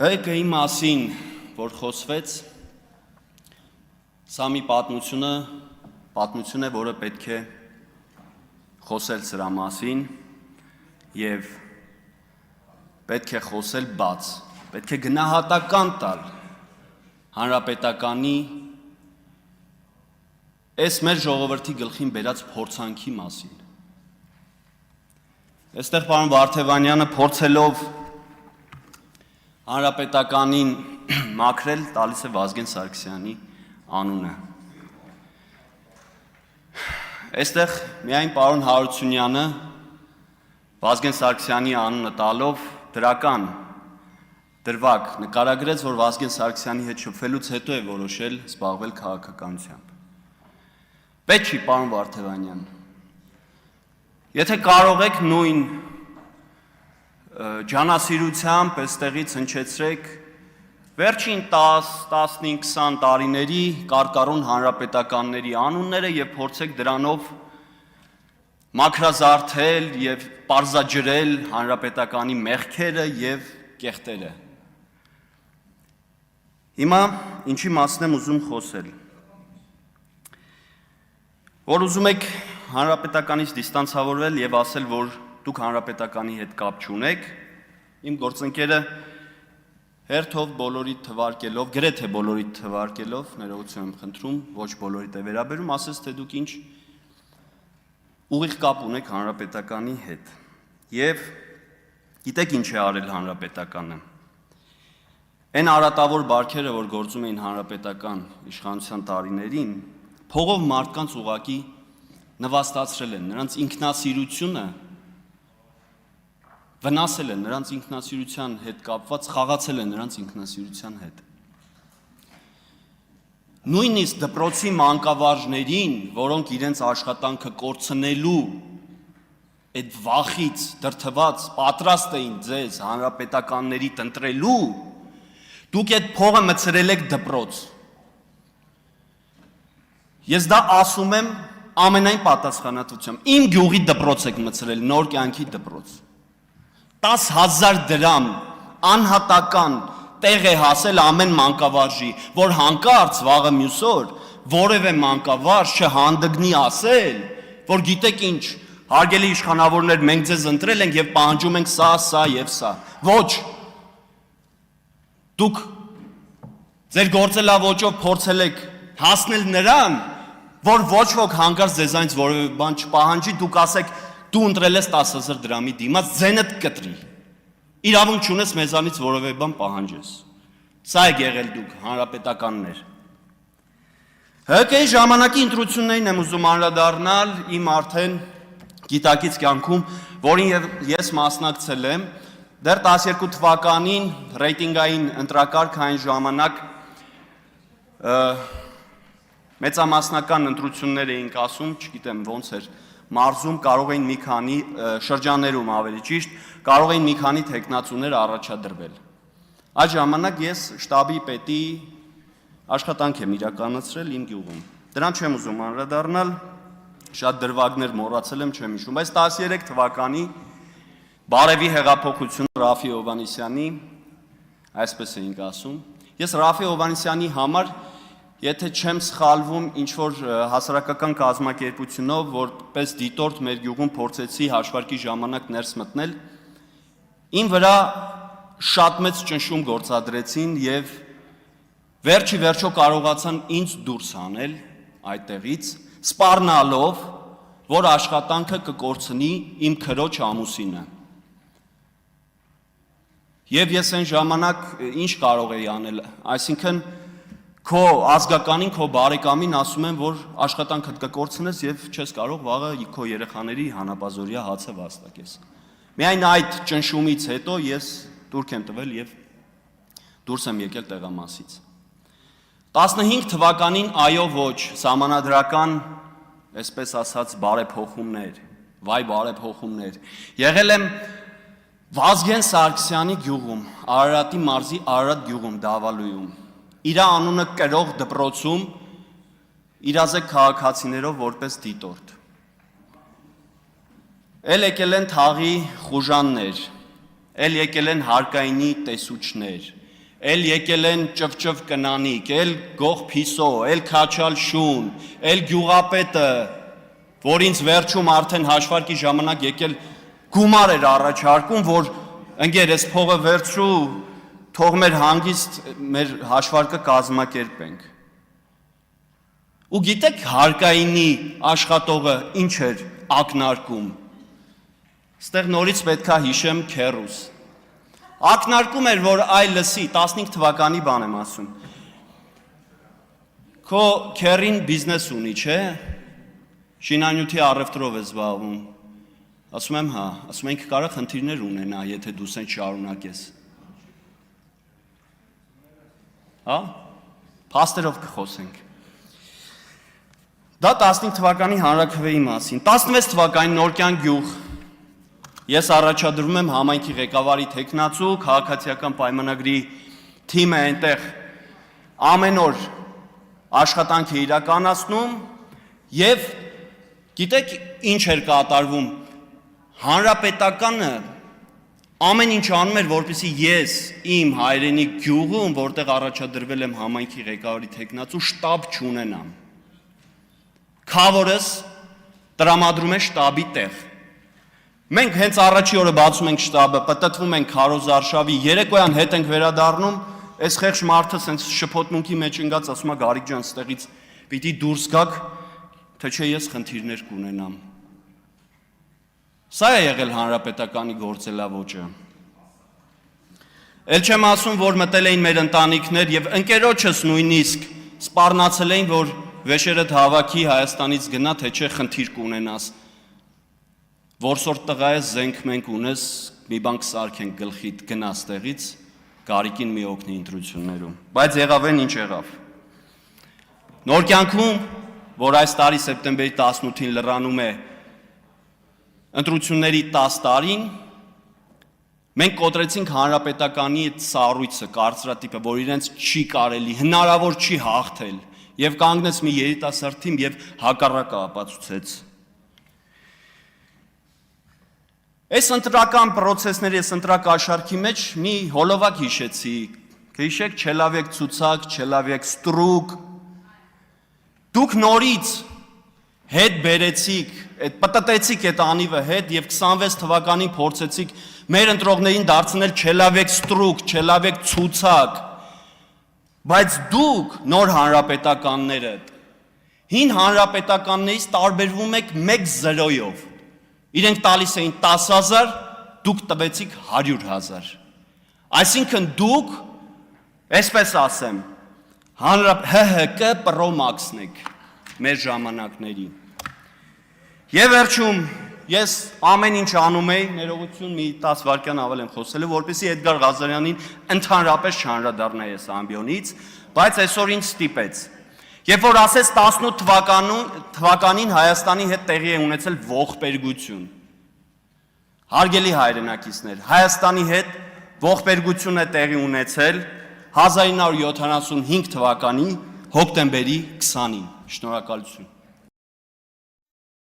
ՀԿ-ի մասին, որ խոսվեց, սա մի պատմություն է, որը պետք է խոսել սրա մասին և պետք է խոսել բաց, պետք է գնահատական տալ հանրապետականի այս մեր ժողովրդի գլխին բերած փորձանքի մասին։ Այստեղ պարոն Վարդևանյանը փորձելով հանրապետականին մաքրել տալիս է Վազգեն Սարգսյանի անունը։ Այստեղ միայն պարոն Հարությունյանը Վազգեն Սարգսյանի անունը տալով դրական դրվագ նկարագրեց, որ Վազգեն Սարգսյանի հետ շփվելուց հետո է որոշել զբաղվել քաղաքականությամբ։ Պետք չի, պարոն Վարդևանյան, եթե կարող եք նույն ջանասիրությամբ այստեղից հնչեցրեք վերջին 10-15-20 տարիների կարկառուն հանրապետականների անունները և փորձեք դրանով մաքրազարդել և պարզաջրել հանրապետականի մեղքերը և կեղտերը։ Հիմա ինչի մասին եմ ուզում խոսել։ Որ ուզում եք հանրապետականից դիստանցավորվել և ասել, որ դուք հանրապետականի հետ կապ չունեք, իմ գործընկերը հերթով բոլորիդ թվարկելով, գրեթե բոլորիդ թվարկելով, ներողություն եմ խնդրում, ոչ բոլորիդ է վերաբերում, ասեց, թե դուք ինչ ուղիղ կապ ունեք հանրապետականի հետ։ Եվ գիտեք ինչ է արել հանրապետականը։ Այն արատավոր բարքերը, որ գործում էին հանրապետական իշխանության տարիներին, փողով մարդկանց ուղղակի նվաստացրել են, նրանց ինքնասիրությունը վնասել են, նրանց ինքնասիրության հետ կապված խաղացել են նրանց ինքնասիրության հետ։ Նույնիսկ դպրոցի մանկավարժներին, որոնք իրենց աշխատանքը կորցնելու այդ վախից դրդված պատրաստ էին ձեզ հանրապետականների տնտրելու, դուք այդ փողը մցրել եք դպրոց։ Ես դա ասում եմ ամենայն պատասխանատվությամբ, իմ գյուղի դպրոց եք մցրել, Նոր կյանքի դպրոց։ 10,000 դրամ անհատական տեղ է հասել ամեն մանկավարժի, որ հանկարծ վաղը մյուս օր որևէ մանկավարժ չհանդգնի ասել, որ գիտեք ինչ, հարգելի իշխանավորներ, մենք ձեզ ընտրել ենք և պահանջում ենք սա և սա։ Ոչ, դուք ձեր գործելավոճով փորձել եք հասնել նրան, որ ոչ ոք հանկարծ ձեզանից որևէ բան չպահանջի, դուք ասեք, դու ընտրել ես 10,000 դրամի դիմաց, ձենդ կտրի, իրավունք չունես մեզանից որևէ բան պահանջես։ Սա եք եղել դուք, հանրապետականներ։ ՀԿ-ի ժամանակի ընտրություններին եմ ուզում անդրադառնալ իմ արդեն գիտակից կյանքում, որին ես մասնակցել եմ, դեռ 12 թվականին ռեյտինգային ընտրակարգ այն ժամանակ մեծամասնական ընտրություններ էինք ասում, չգիտեմ ոնց էր, մարզում կարող էին մի քանի շրջաններում ավելի ճիշտ, կարող էին մի քանի թեկնածուներ առաջադրվել։ Այդ ժամանակ ես շտաբի պետի աշխատանք եմ իրականացրել իմ գյուղում։ Դրան չեմ ուզում անդրադառնալ, շատ դրվագներ մոռացել եմ, չեմ հիշում, բայց 13 թվականի Բարևի հեղափոխությունը Ռաֆի Հովհաննիսյանի, այսպես էինք ասում, ես Ռաֆի Հովհաննիսյանի համար, եթե չեմ սխալվում ինչ-որ հասարակական կազմակերպությունով, որպես դիտորդ մեր գյուղում փորձեցի հաշվարկի ժամանակ ներս մտնել, իմ վրա շատ մեծ ճնշում գործադրեցին և վերջի վերջո կարողացան ինձ դուրս հանել այդտեղից, սպառնալով, որ աշխատանքը կկորցնի իմ քրոջ ամուսինը։ Եվ ես այն ժամանակ ինչ կարող էի անել, այսինքն քո ազգականին, քո բարեկամին ասում եմ, որ աշխատանքդ կկորցնես և չես կարող վաղը քո երեխաների հանապազօրյա հացը վաստակես։ Միայն այդ ճնշումից հետո ես տուրք եմ տվել և դուրս եմ եկել տեղամասից։ 15 թվականին այո ոչ, սահմանադրական, այսպես ասած, բարեփոխումներ, վայ բարեփոխումներ։ Եղել եմ Վազգեն Սարգսյանի գյուղում, Արարատի մարզի Արարատ գյուղում, Դավալույում, իր անունը կրող դպրոցում իրազեկ քաղաքացիներով որպես դիտորդ։ Էլ եկել են թաղի խուժաններ, էլ եկել են հարկայինի տեսուչներ, էլ եկել են ճվճվ կնանիկ, էլ գող փիսո, էլ քաչալ շուն, էլ գյուղապետը, որ ինձ վերջում արդեն հաշվարկի ժամանակ եկել գումար էր առաջարկում, որ ընկեր ես փողը վերցրու, թող մեր հանգիստ մեր հաշվարկը կազմակերպենք։ Ու գիտեք հարկայինի աշխատողը ինչ էր ակնարկում։ Ստեղ նորից պետքա հիշեմ քերուս։ Ակնարկում էր, որ այ լսի, 15 թվականի բան եմ ասում։ Քո քերին բիզնես ունի, չէ՞։ Շինանյութի առևտրով է զբաղվում։ Ասում եմ, հա, ասում ենք կարող խնդիրներ ունենա, եթե դու սենց շարունակես։ Հա։ Փաստերով կխոսենք։ Դա 15 թվականի հանրաքվեի մասին, 16 թվականի Նորկյան գյուղ, ես առաջադրում եմ համայնքի ղեկավարի թեկնածու, քաղաքացիական պայմանագրի թիմը այնտեղ ամեն օր աշխատանք է իրականացնում և գիտեք ինչ էր կատարվում, հանրապետականը ամեն ինչ անում էր, որպեսզի ես իմ հայրենի գյուղում, որտեղ առաջադրվել եմ համայնքի ղեկավարի թեկնածու, շտաբ չունենամ։ Քավորս տրամադրում է շտաբի տեղ։ Մենք հենց առաջի օրը բացում ենք շտաբը, պտտվում ենք քարոզարշավի, երեկոյան հետ ենք վերադառնում, այս խեղճ մարդը սենց շփոթմունքի մեջ ընկած ասում է Գարիկ ջան, ստեղից պիտի դուրս գաք, թե չէ ես խնդիրներ կունենամ։ Սա է եղել հանրապետականի գործելավոճը։ Էլ չեմ ասում, որ մտել էին մեր ընտանիքներ և ընկերոջս նույնիսկ սպառնացել էին, որ վեշերդ հավաքի Հայաստանից գնա, թե չէ խնդիր կունենաս, որսորդ տղա ես, զենք մենք ունես, մի բան կսարքենք գլխիդ գնաս տեղից, Գարիկին մի օգնի ընտրություններում, բայց եղավ են ինչ եղավ։ Նոր կյանքում, որ այս տարի սեպտեմբերի 18-ին լրանում է ընտրությունների 10 տարին, մենք կոտրեցինք հանրապետականի սառույցը, կարծրատիպը, որ իրենց չի կարելի, հնարավոր չի հաղթել, և կանգնեց մի երիտասարդ թիմ և հակառակը ապացուցեց։ Այս ընտրական պրոցեսների, այս ընտրակաշարքի մեջ մի հոլովակ հիշեցի, կհիշեք Չելավեկ ցուցակ, Չելավեկ ստրուկ, դուք նորից հետ բերեցիք, պտտեցիք այդ անիվը հետ և 26 թվականին փորձեցիք մեր ընտրողներին դարձնել Չելավեկ ստրուկ, Չելավեկ ցուցակ, բայց դուք նոր հանրապետականները, հին հանրապետականներից տարբերվում եք 1-0-ով, իրենք տալիս էին 10,000, դուք տվեցիք 100,000, այսինքն դուք, այսպես ասեմ, ՀՀԿ պրոմաքսն եք մեր ժամանակների։ Եվ վերջում, ես ամեն ինչ անում էի, ներողություն մի 10 վայրկյան ավել եմ խոսել, որպեսզի Էդգար Ղազարյանին ընդհանրապես չանդրադառնայի այս ամբիոնից, բայց այսօր ինձ ստիպեց։ Երբ որ ասեց 18 թվականին Հայաստանի հետ տեղի է ունեցել ողբերգություն։ Հարգելի հայրենակիցներ, Հայաստանի հետ ողբերգություն է տեղի ունեցել 1975 թվականի հոկտեմբերի 20-ին։ Շնորհակալություն։